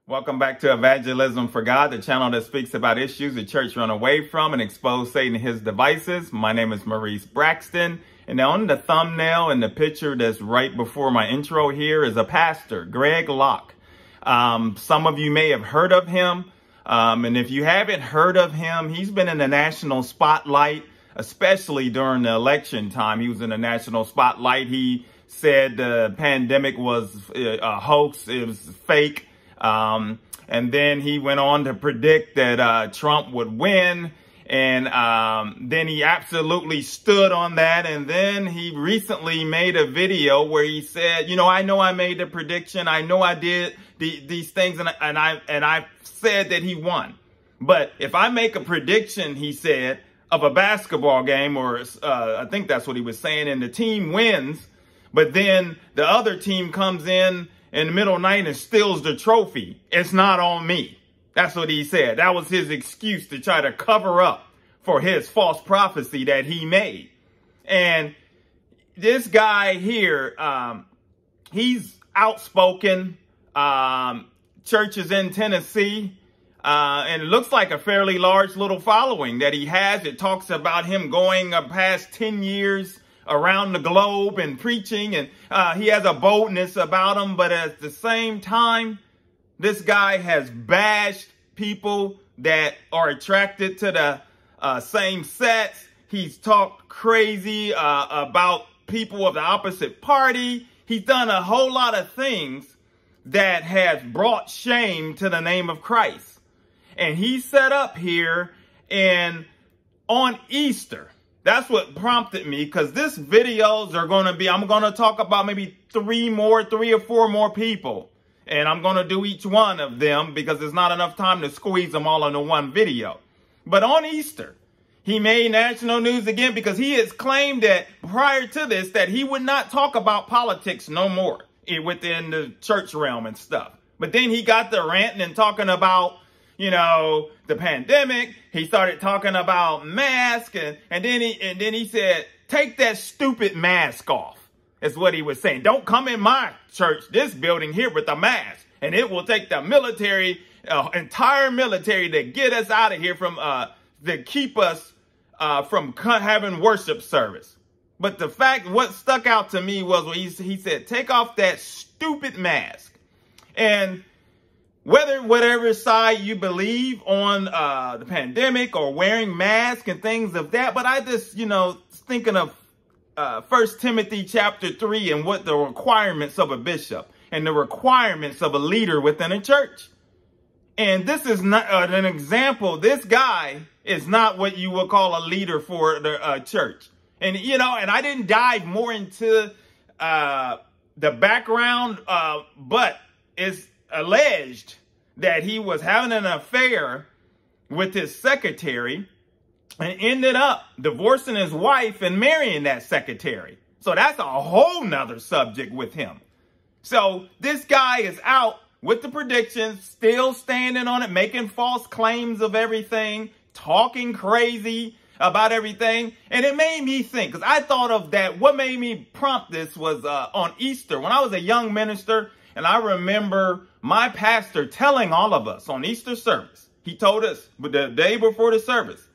Welcome back to Evangelism for God, the channel that speaks about issues the church run away from and expose Satan and his devices. My name is Maurice Braxton, and on the thumbnail and the picture that's right before my intro here is a pastor, Greg Locke. Some of you may have heard of him, and if you haven't heard of him, he's been in the national spotlight, especially during the election time. He was in the national spotlight. He said the pandemic was a hoax, it was fake. And then he went on to predict that Trump would win. And then he absolutely stood on that. And then he recently made a video where he said, I know I made the prediction. I know I did these things. And I said that he won. But if I make a prediction, he said, of a basketball game, or I think that's what he was saying, and the team wins, but then the other team comes in the middle of the night and steals the trophy, it's not on me. That's what he said. That was his excuse to try to cover up for his false prophecy that he made. And this guy here, he's outspoken. Churches in Tennessee, and it looks like a fairly large little following that he has. It talks about him going past 10 years around the globe and preaching, and he has a boldness about him. But at the same time, this guy has bashed people that are attracted to the same sex. He's talked crazy about people of the opposite party. He's done a whole lot of things that has brought shame to the name of Christ. And he set up here and on Easter. That's what prompted me, because this videos are going to be, I'm going to talk about maybe three or four more people. And I'm going to do each one of them because there's not enough time to squeeze them all into one video. But on Easter, he made national news again because he has claimed that prior to this that he would not talk about politics no more within the church realm and stuff. But then he got the ranting and talking about, the pandemic. He started talking about masks, and then he said, take that stupid mask off. Is what he was saying. Don't come in my church, this building here, with a mask, and it will take the military, entire military, to get us out of here from to keep us from having worship service. But the fact, what stuck out to me was when he said, take off that stupid mask. And whatever side you believe on the pandemic or wearing masks and things of that, but I just, thinking of 1 Timothy chapter 3 and what the requirements of a bishop and the requirements of a leader within a church. And this is not an example. This guy is not what you would call a leader for the church. And, and I didn't dive more into the background, but it's alleged that he was having an affair with his secretary and ended up divorcing his wife and marrying that secretary. So that's a whole nother subject with him. So this guy is out with the predictions, still standing on it, making false claims of everything, talking crazy about everything. And it made me think, because I thought of that. What made me prompt this was on Easter, when I was a young minister. And I remember my pastor telling all of us on Easter service, he told us the day before the service,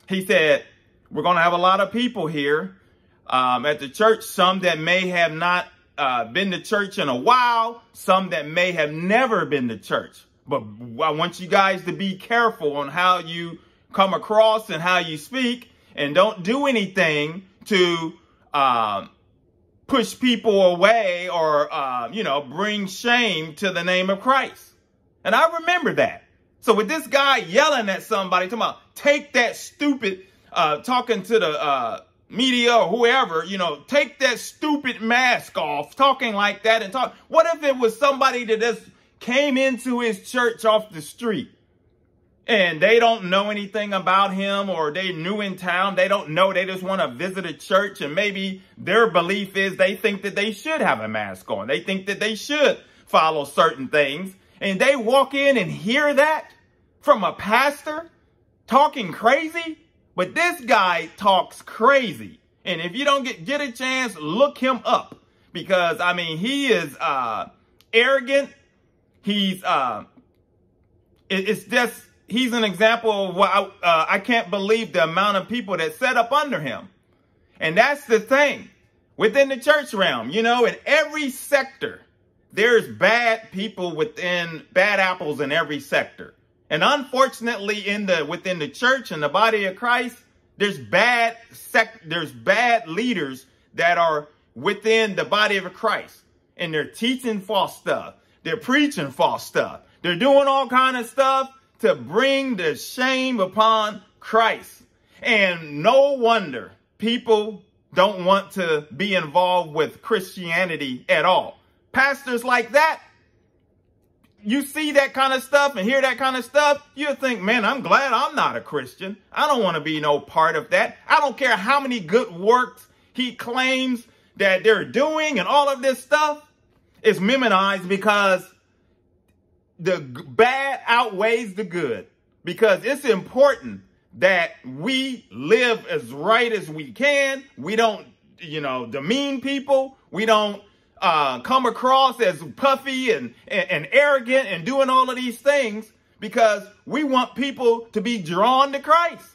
he said, we're going to have a lot of people here at the church, some that may have not been to church in a while, some that may have never been to church. But I want you guys to be careful on how you come across and how you speak, and don't do anything to push people away or, bring shame to the name of Christ. And I remember that. So with this guy yelling at somebody, talking about, take that stupid, talking to the media or whoever, take that stupid mask off, talking like that and talk. What if it was somebody that just came into his church off the street and they don't know anything about him, or they new in town, they don't know, they just want to visit a church, and maybe their belief is they think that they should have a mask on. They think that they should follow certain things, and they walk in and hear that from a pastor talking crazy. But this guy talks crazy. And if you don't get a chance, look him up, because he is arrogant. He's It's just, he's an example of what I can't believe the amount of people that set up under him. And that's the thing within the church realm, you know, in every sector, there's bad people bad apples in every sector. And unfortunately, within the church and the body of Christ, there's bad leaders that are within the body of Christ, and they're teaching false stuff. They're preaching false stuff. They're doing all kind of stuff to bring the shame upon Christ. And no wonder people don't want to be involved with Christianity at all. Pastors like that, you see that kind of stuff and hear that kind of stuff, you think, man, I'm glad I'm not a Christian. I don't want to be no part of that. I don't care how many good works he claims that they're doing, and all of this stuff is minimized because the bad outweighs the good. Because it's important that we live as right as we can. We don't, demean people. We don't come across as puffy and arrogant and doing all of these things, because we want people to be drawn to Christ.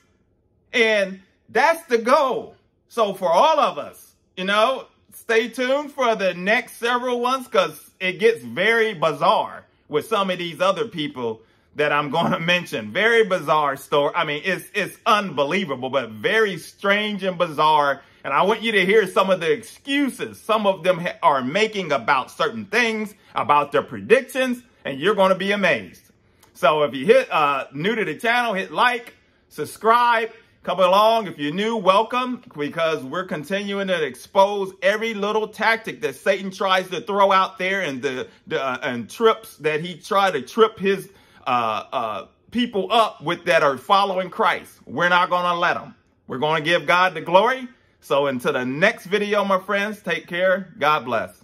And that's the goal. So for all of us, stay tuned for the next several ones, because it gets very bizarre with some of these other people that I'm going to mention. Very bizarre story. I mean, it's unbelievable, but very strange and bizarre. And I want you to hear some of the excuses some of them are making about certain things, about their predictions, and you're going to be amazed. So if you new to the channel, hit like, subscribe, come along. If you're new, welcome, because we're continuing to expose every little tactic that Satan tries to throw out there, and trips that he tried to trip his people up with that are following Christ. We're not going to let them. We're going to give God the glory. So until the next video, my friends, take care. God bless.